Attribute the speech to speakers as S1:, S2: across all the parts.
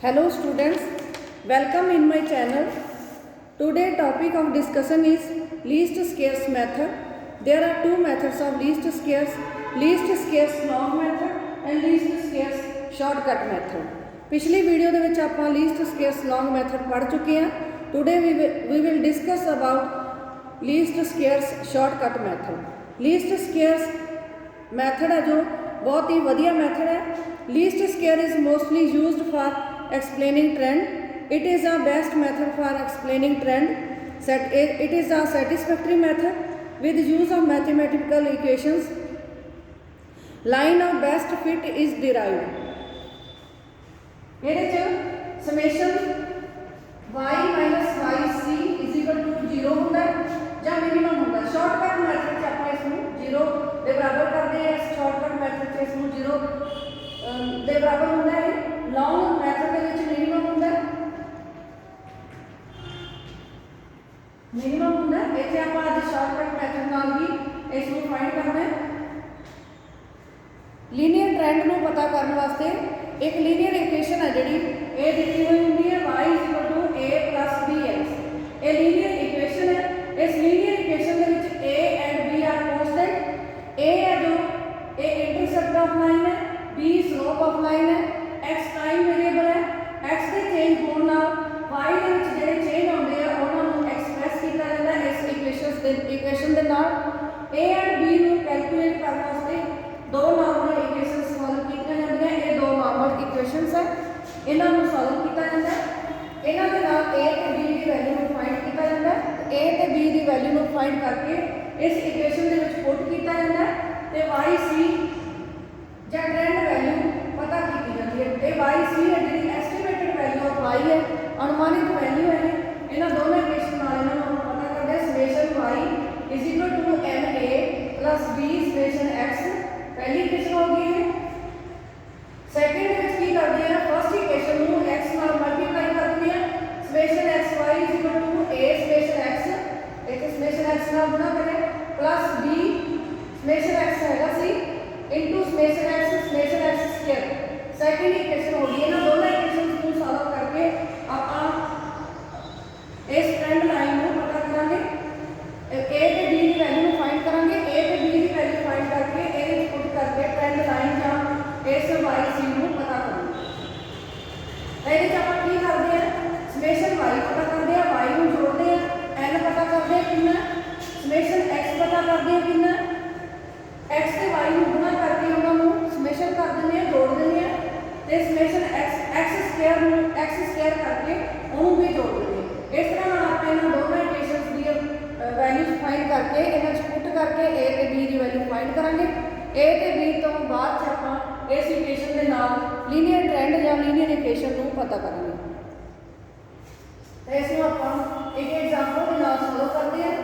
S1: Hello students, welcome in my channel. Today topic of discussion is least scarce method. There are two methods of least scarce long method and least scarce shortcut method. पिछली video ਦੇ ਵਿੱਚ ਆਪਾਂ least scarce long method पढ़ चुके हैं. Today we will discuss about least scarce shortcut method. least scarce method है जो बहुत ही बढ़िया method है. least scarce is mostly used for explaining trend. It is a best method for explaining trend. It is a satisfactory method with use of mathematical equations. Line of best fit is derived. ਇਹਦੇ ਚ summation y minus yc is equal to 0 ਹੁੰਦਾ ਜਾਂ minimum ਹੁੰਦਾ. shortcut method ਚ ਆਪਾਂ ਇਸ ਨੂੰ 0 ਦੇ ਬਰਾਬਰ ਕਰਦੇ ਹਾਂ. shortcut method ਚ ਇਸ ਨੂੰ 0 ਦੇ ਬਰਾਬਰ ਹੁੰਦਾ ਹੈ. long method ਦੇ ਵਿੱਚ minimum ਹੁੰਦਾ ਇੱਥੇ ਆਪਾਂ ਅੱਜ shortcut method ਨਾਲ ਵੀ ਇਸ ਨੂੰ ਫਾਈਂਡ ਕਰਨਾ ਹੈ. ਲੀਨੀਅਰ ਟ੍ਰੈਂਡ ਨੂੰ ਪਤਾ ਕਰਨ ਵਾਸਤੇ एक लीनियर इक्वेशन है जी ए दी हुई होंगी है y = a + bx. ये लीनियर इक्वेशन है. इस लीनियर इक्वेशन के विच a and b are constant. a है जो a इंटरसेप्ट ऑफ लाइन है, b स्लोप ऑफ लाइन है, x टाइम वेरिएबल है. x के चेंज होने नाल y ਦੇ ਵਿੱਚ ਜਿਹੜੇ ਚੇਂਜ ਆਉਂਦੇ ਆ ਉਹਨਾਂ ਨੂੰ ਐਕਸਪ੍ਰੈਸ ਕੀਤਾ ਜਾਂਦਾ ਹੈ ਇਸ ਇਕੁਏਸ਼ਨ ਦੇ ਨਾਲ. a ਐਂਡ b ਨੂੰ ਕੈਲਕੂਲੇਟ ਕਰਨ ਵਾਸਤੇ दो नॉर्मल इक्वेशंस सॉल्व कीतियां जांदियां. ये दो नॉर्मल इक्वेशंस है, इन्हां नूं सॉल्व कीता जांदा है. इन्हां दे नाल a ते b दी वैल्यू नूं फाइंड कीता जांदा है. a ते b दी वैल्यू नूं फाइंड करके इस इक्वेशन दे विच पुट कीता जांदा है ते yc ਜਾਂ ट्रेंड वैल्यू पता कीती जांदी है. ये yc है जिहड़ी एस्टीमेटेड वैल्यू ऑफ y है, अनुमानित वैल्यू है. इन्हां दोनों इक्वेशन नाल इन्हां नूं पता करदे summation y = ma + b summation x. पहली इक्वेशन हो गई है. सेकंड में की करते हैं फर्स्ट इक्वेशन ਨੂੰ x ਨਾਲ ਮਲਟੀਪਲਾਈ ਕਰਦੇ हैं. Summation xy = a summation x एक समेशन x ਨਾਲ गुणा करें प्लस b समेशन x हैगा सी into summation x square. Second equation हो गई है ना. दोनों इक्वेशंस को सॉल्व करके आप इस ट्रेंड लाइन को पता करांगे. a ਤੇ b ਦੀ वैल्यू ਨੂੰ फाइंड करांगे. a ਤੇ b ਦੀ वैल्यू फाइंड करके ए पुट करके ट्रेंड लाइन ਜਾਂ इस yc ਨੂੰ पता करांगे. ਇਹਦੇ ਚ ਆਪਾਂ ਕੀ ਕਰਦੇ ਆ समेशन y पता करते हैं, y ਨੂੰ जोड़ते हैं, n पता करते हैं कितना, समेशन x पता करते हैं कितना, x ਤੇ y ਨੂੰ ਗੁਣਾ ਕਰਕੇ ਉਹਨਾਂ ਨੂੰ समेशन कर ਦਿੰਦੇ ਆ, जोड़ ਦਿੰਦੇ ਆ ਤੇ समेशन x स्क्वायर ਨੂੰ x स्क्वायर करके ਉਹਨੂੰ ਵੀ जोड़ ਦਿੰਦੇ ਆ. ਇਸ ਤਰ੍ਹਾਂ ਨਾਲ ਆਪਾਂ ਇਹਨਾਂ ਦੋਨਾਂ ਇਕੁਏਸ਼ਨਸ ਦੀ वैल्यूज फाइंड करके इन्हें पुट करके a ते b की वैल्यू फाइंड करांगे. a ते b तो बाद आप इस इक्वेशन के नाल लीनियर ट्रेंड या लीनियर इक्वेशन को पता करांगे. तो इसमें आप एक एग्जांपल के नाल सॉल्व करते हैं.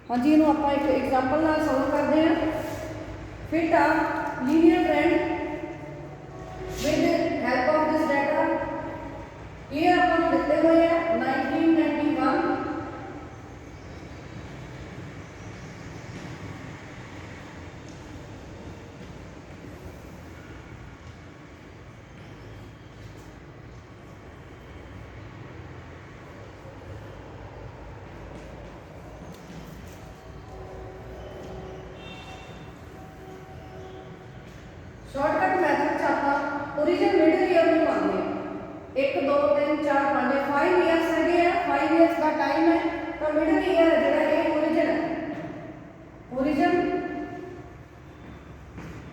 S1: हाँ जी, इन्हों आप एक एग्जांपल नाल सॉल्व करते हैं. Fit a linear trend with help of this data. ये अपन देते हुए हैं 1991 शॉर्टकट मैथड च आप ओरिजिन मिडिल ईयर में पाते हैं. 1 2 3 4 5 5 ईयर्स है. 5 ईयर्स का टाइम है तो मिडिल ईयर जो है ओरिजिन है. ओरिजिन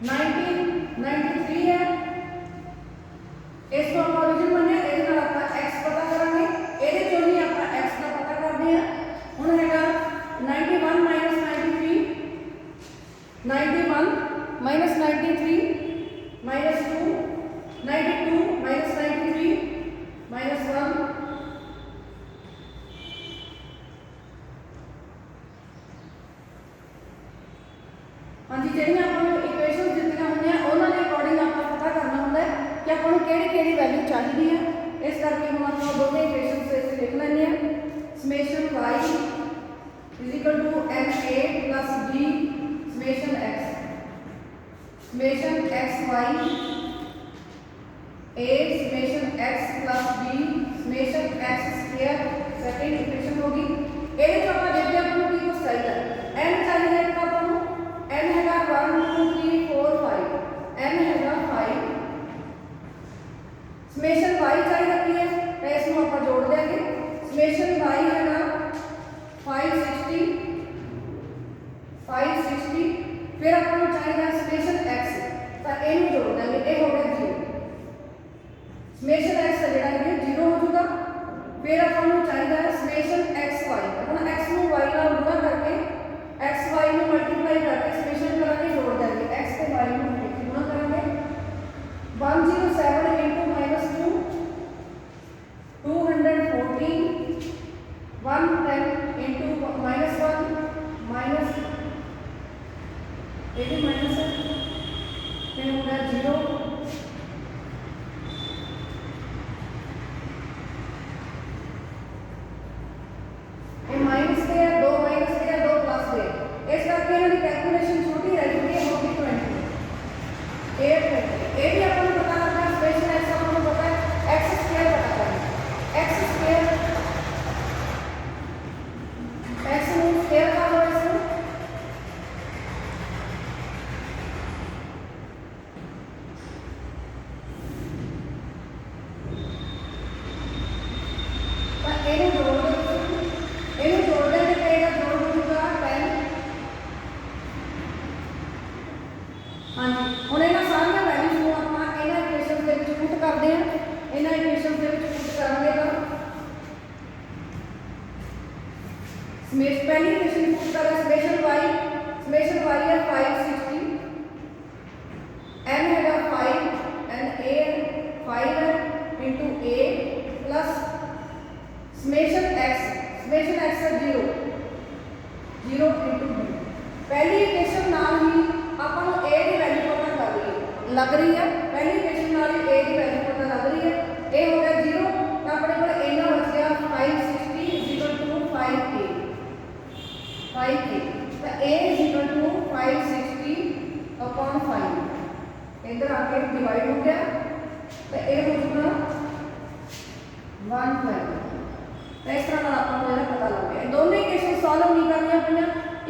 S1: 1993 है. इसको आप ओरिजिन बने ਇਹਦੇ ਨਾਲ ਆਪਾਂ x पता ਕਰਾਂਗੇ. ਇਹਦੇ ਚੋਂ ਹੀ ਆਪਾਂ x ਦਾ ਪਤਾ ਕਰਦੇ ਹਾਂ. ਹੁਣ ਹੈਗਾ 91 93 91 93 -2 92 -93 -1 हाँ जी. ਜਿਹੜੀਆਂ ਆਪਾਂ ਨੂੰ ਇਕੁਏਸ਼ਨਸ ਦਿੱਤੀਆਂ ਹੋਈਆਂ ਉਹਨਾਂ ਦੇ ਅਕੋਰਡਿੰਗ ਆਪਾਂ ਪਤਾ ਕਰਨਾ ਹੁੰਦਾ ਹੈ ਕਿ ਆਪਾਂ ਨੂੰ ਕਿਹੜੀ ਵੈਲਿਊ ਚਾਹੀਦੀ ਹੈ. ਇਸ ਕਰਕੇ ਹੁਣ ਆਪਾਂ ਦੋਵੇਂ ਇਕੁਏਸ਼ਨਸ ਇੱਥੇ ਲਿਖ ਲੈਂਦੇ ਹਾਂ. Summation y = ma + b summation x summation x y a summation x plus b summation x square second equation होगी। ਇਹਦੇ ਚ ਆਪਾਂ ਦੇਖਦੇ ਆਪਾਂ ਨੂੰ ਕੀ ਕੁਝ ਚਾਹੀਦਾ n ਚਾਹੀਦਾ ਹੈ ਤਾਂ ਆਪਾਂ ਨੂੰ n ਹੈਗਾ 1 2 3 4 5 n ਹੈਗਾ 5 summation y ਚਾਹੀਦਾ ਕੀ ਹੈ ਤਾਂ ਇਸ ਨੂੰ ਆਪਾਂ ਜੋੜ ਦੇਾਂਗੇ summation y ਹੈਗਾ 560 फिर अपन चाहिए summation x तो इनू जोड़ देंगे ये हो गया 0 summation x का जेड़ा है 0 हो जाएगा। फिर अपन चाहिए summation x y अपन x ਨੂੰ y ਨਾਲ गुणा करके x y ਨੂੰ मल्टीप्लाई करके summation करेंगे जोड़ देंगे x ਤੇ y ਨੂੰ गुणा करेंगे 107 into -2 214 110 into -1 minus ये भी माइनस है फिर होगा 0 ये माइनस के है 2 माइनस के है 2 प्लस के इस करके इन्होंने कैलकुलेशन छोटी रह चुकी है होगी 20 ये भी अपन को पता लगता है स्पेशल एक्स अपन को पता है एक्स स्क्वायर पता करना एक्स स्क्वायर एक्स में स्क्वायर का होगा इसमें पहली इक्वेशन पुट करें summation y है 560 n हैगा 5 n a 5 है into a plus summation x है 0 0 into b पहली इक्वेशन नाल ही अपन a की वैल्यू पता कर रही लग रही है पहली इक्वेशन नाल ही a की वैल्यू पता लग रही है a हो गया 0 तो अपने को a ना बच गया 560 5a 5a तो a is equal to 560 upon 5 इधर आके डिवाइड हो गया तो a हो जाएगा 112 तो इस तरह का आपको मेरा पता लग गया दोनों इक्वेशन सॉल्व नहीं करनी पड़ना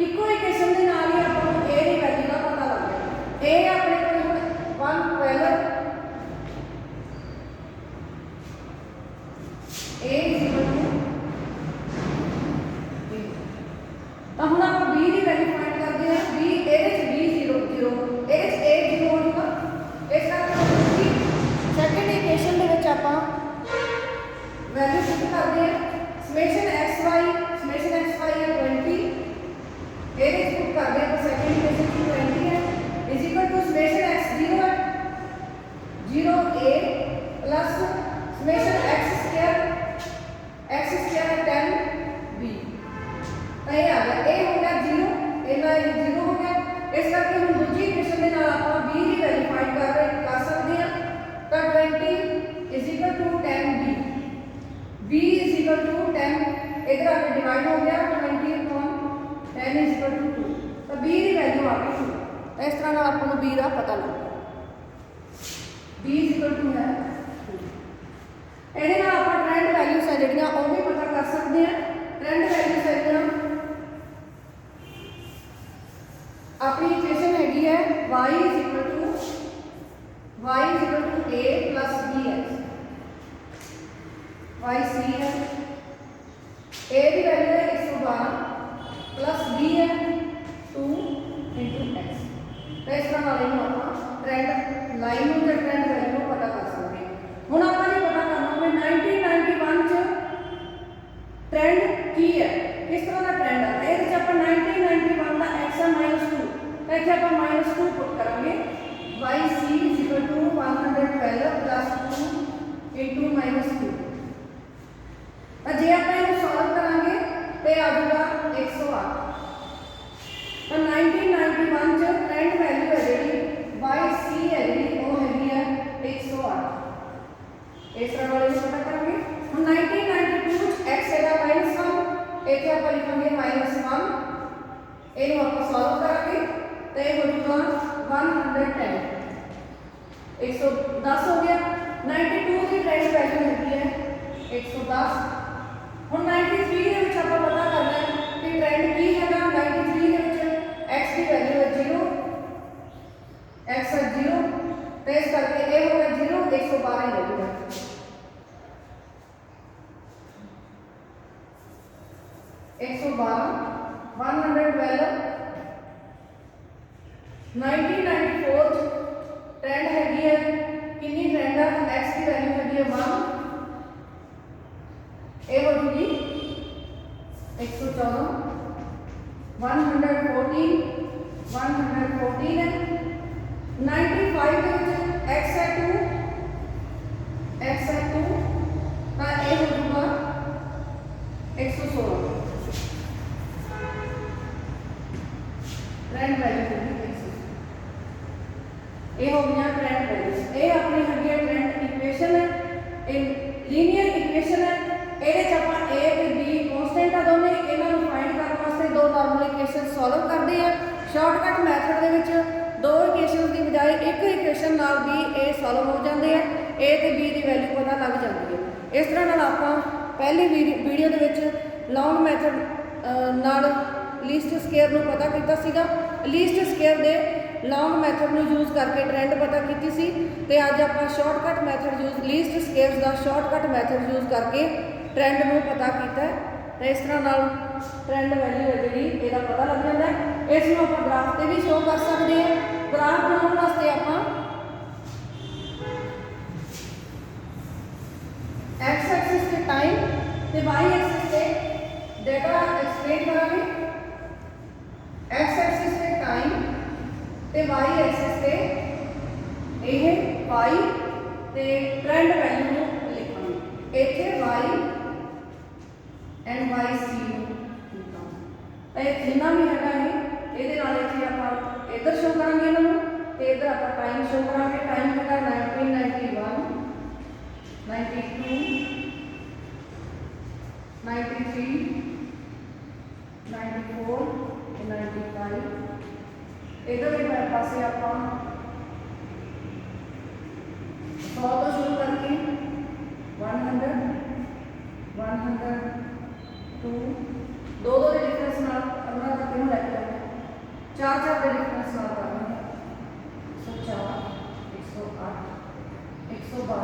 S1: इको इक्वेशन के नाल ही आपको a की वैल्यू का पता लग गया a अपने को 112 a is equal to तो हम आप b की वैल्यू फाइंड करते हैं b ਇਹਦੇ ਚ b 0 0 ਇਹਦੇ ਚ a 0 ਹੋਊਗਾ ਇਸ ਕਰਕੇ ਸੈਕੰਡ ਇਕੁਏਸ਼ਨ ਦੇ ਵਿੱਚ ਆਪਾਂ ਵੈल्यू ਪੁੱਟ ਕਰਦੇ ਹਾਂ summation xy ਹੈ 20 ਇਹਦੇ ਚ ਪੁੱਟ ਕਰਦੇ ਹਾਂ ਸੈਕੰਡ ਇਕੁਏਸ਼ਨ ਚ 20 ਹੈ is equal to summation x 0 है 0a plus summation x square है 10b तो ये आ गया a हो गया 0 इतना 0 हो गया इस करके हम दूसरी इक्वेशन के नाल ਆਪਾਂ b ਦੀ वैल्यू फाइंड कर सकते हैं तो 20 is equal to 10b b is equal to 10 इधर आके डिवाइड हो गया 20 upon 10 is equal to 2 तो b की वैल्यू आ गई 2 तो इस तरह नाल ਆਪਾਂ ਨੂੰ b ਦਾ ਪਤਾ ਲੱਗ ਗਿਆ b is equal to है ਇਹਦੇ ਨਾਲ ਆਪਾਂ ਟ੍ਰੈਂਡ ਵੈਲਿਊਜ਼ ਹੈ ਜਿਹੜੀਆਂ ਉਹ ਵੀ ਪਤਾ ਕਰ ਸਕਦੇ ਹਾਂ ट्रेंड वैल्यूज है अपनी इक्वेशन हैगी है y is equal to a plus bx y c है a की वैल्यू है 112 प्लस b है 2 into x तो इस तरह वाले आप ट्रेंड लाइन में ट्रेंड वैल्यू पता कर सकते हैं हुण आप पता करना है 1991 च ट्रेंड की है किस तरह का ट्रेंड है ये जब अपन 1991 का x है -2 तो इसे अपन -2 पुट करेंगे yc is equal to 112 plus 2 into -2 तो जे अपन इसे सॉल्व करेंगे तो आ जाएगा 108 तो 1991 च ट्रेंड वैल्यू है जी yc है जी वो हैगी है 108 इस तरह वाले पता करेंगे हम 1992 x हैगा -1 इथे आप लिखेंगे -1 ਇਹਨੂੰ ਆਪਾਂ ਸੋਲਵ ਕਰਾਂਗੇ तो ये हो जाएगा 110 110 हो गया। 92 की ट्रेंड वैल्यू हैगी है 110। ਹੁਣ 93 ਦੇ ਵਿੱਚ ਆਪਾਂ ਪਤਾ ਕਰਨਾ ਹੈ ਕਿ ਟ੍ਰੈਂਡ ਕੀ ਹੈਗਾ। 93 ਦੇ ਵਿੱਚ x ਦੀ ਵੈਲਿਊ ਹੈ 0, x ਹੈ 0 ਤੇ ਇਸ ਕਰਕੇ ਇਹ ਹੋ ਗਿਆ 0, 112 ਹੀ ਰਹੇਗਾ। 112 112 1994 ट्रेंड हैगी है कितनी ट्रेंड है x की वैल्यू हैगी है 1 ए हो गई 114 114 है। 95 ਦੇ ਵਿੱਚ x है 2 ਤਾਂ ਇਹ ਹੋ ਜਾਊਗਾ 116 ट्रेंड वैल्यू होगी 116। ये हो गया ट्रेंड वैल्यूज। ये अपनी हैगी है ट्रेंड इक्वेशन है, ये लीनियर इक्वेशन है। ਇਹਦੇ ਚ ਆਪਾਂ a ਤੇ b ਕਾਂਸਟੈਂਟ ਆ ਦੋਨੇ, ਇਹਨਾਂ ਨੂੰ ਫਾਈਂਡ ਕਰਨ ਵਾਸਤੇ ਦੋ ਨਾਰਮਲ ਇਕੁਏਸ਼ਨ ਸੋਲਵ ਕਰਦੇ ਆ। ਸ਼ਾਰਟਕਟ ਮੈਥਡ ਦੇ ਵਿੱਚ ਦੋ ਇਕੁਏਸ਼ਨਸ ਦੀ ਬਜਾਏ ਇੱਕ ਇਕੁਏਸ਼ਨ ਨਾਲ ਵੀ ਇਹ ਸੋਲਵ ਹੋ ਜਾਂਦੇ ਆ। a ਤੇ b ਦੀ ਵੈਲਿਊ ਪਤਾ ਲੱਗ ਜਾਂਦੀ ਹੈ। ਇਸ ਤਰ੍ਹਾਂ ਨਾਲ ਆਪਾਂ ਪਹਿਲੀ ਵੀਡੀਓ ਦੇ ਵਿੱਚ ਲੌਂਗ ਮੈਥਡ ਨਾਲ ਲੀਸਟ ਸਕੁਏਅਰ ਨੂੰ ਪਤਾ ਕੀਤਾ ਸੀਗਾ। ਲੀਸਟ ਸਕੁਏਅਰ ਦੇ ਲੌਂਗ ਮੈਥਡ ਨੂੰ ਯੂਜ਼ ਕਰਕੇ ਟ੍ਰੈਂਡ ਪਤਾ ਕੀਤੀ ਸੀ ਤੇ ਅੱਜ ਆਪਾਂ ਸ਼ਾਰਟਕਟ ਮੈਥਡ ਯੂਜ਼ ਲੀਸਟ ਸਕੁਏਅਰਸ ਦਾ ਸ਼ਾਰਟਕਟ ਮੈਥਡ ਯੂਜ਼ ਕਰਕੇ ट्रेंड में पता किया। तो इस तरह नाल ट्रेंड वैल्यू है जी ਇਹਦਾ पता लग जाता है। इसमें आप ग्राफ से भी शो कर सकते हैं। ग्राफ बनाने वास्ते आप एक्स एक्सिस से टाइम ते वाई एक्सिस से डेटा एक्सप्लेन करांगे। एक्स एक्सिस से टाइम ते वाई एक्सिस से यह वाई ते ट्रेंड वैल्यू ਨੂੰ ਲਿਖਾਂਗੇ। ਇੱਥੇ वाई एंड वाई सी जिन्ना भी है ये इधर शो करा इन्हों तो इधर आप टाइम शो करा। टाइम है 1991 92 93 94 95 इधर भी पास आप 100 तो शुरू करके 100 2 दो के डिफरेंस नाल 15 तक इन्हों लैके आए 4 के डिफरेंस नाल कर रहे हैं 104 108 112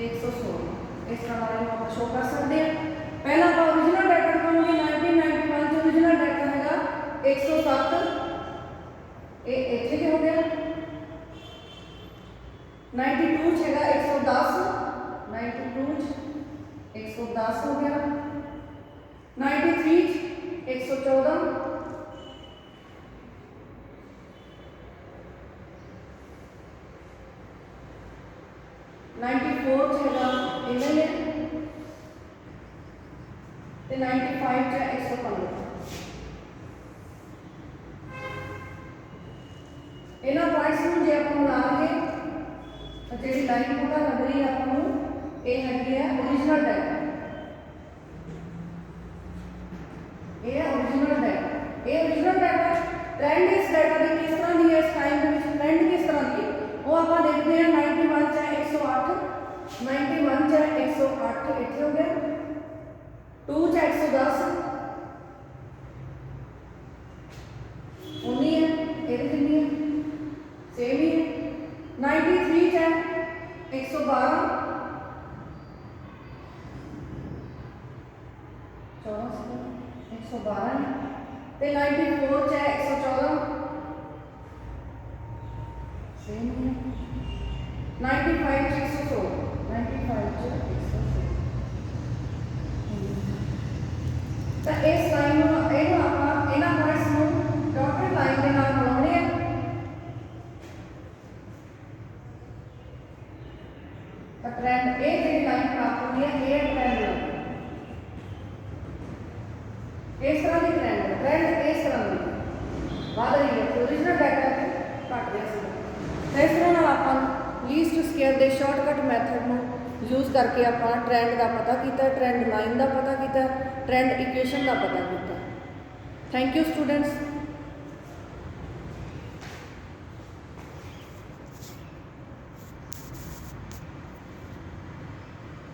S1: 116 इस तरह आप शो कर सकते हैं। पहला आप ओरिजिनल डाटा दिखाओगे 1991 ओरिजिनल डाटा है 107 ये इतने के हो गया। 92 है 110 92 110 हो गया। 93 114 94 है इन्हें है 95 है 115 इन्होंने पॉइंट्स में जो आप मिलाएंगे जी लाइन पता लग रही है आपको ये है ओरिजिनल डाटा। ये ओरिजिनल डाटा ये ओरिजिनल डाटा ट्रेंड इस डाटा की किस तरह की है इस टाइम के ट्रेंड किस तरह की वो आप देखते हैं 91 चाहे 108 91 चाहे 108 इतने हो गया 2 चाहे 110 उन्नी है ये कितनी है सेम ही है। 93 चाहे 112 112 ਤੇ 94 ਚਾहे 114 सेम है। 95 चाहे 116 95 चाहे 116 तो इस लाइन ਨੂੰ ਇਹਨੂੰ ਆਪਾਂ ਇਹਨਾਂ ਪੁਆਇੰਟਸ ਨੂੰ ਡਾਟਡ ਲਾਈਨ ਦੇ ਨਾਲ ਮਿਲਾਉਣੇ ਆ। ਤਾਂ ਟ੍ਰੈਂਡ ਇਹ ਜਿਹੜੀ ਲਾਈਨ ਪ੍ਰਾਪਤ ਹੁੰਦੀ ਹੈ ਇਹ ट्रेंड लाइन इस तरह की ट्रेंड इस तरह की बढ़ रही है ओरिजिनल डाटा से घट गया तो इस तरह आप लीस्ट स्केयर के शॉर्टकट मैथड में यूज़ करके आप ट्रेंड का पता किया ट्रेंड लाइन का पता किया ट्रेंड इक्वेशन का पता किया। Thank you students.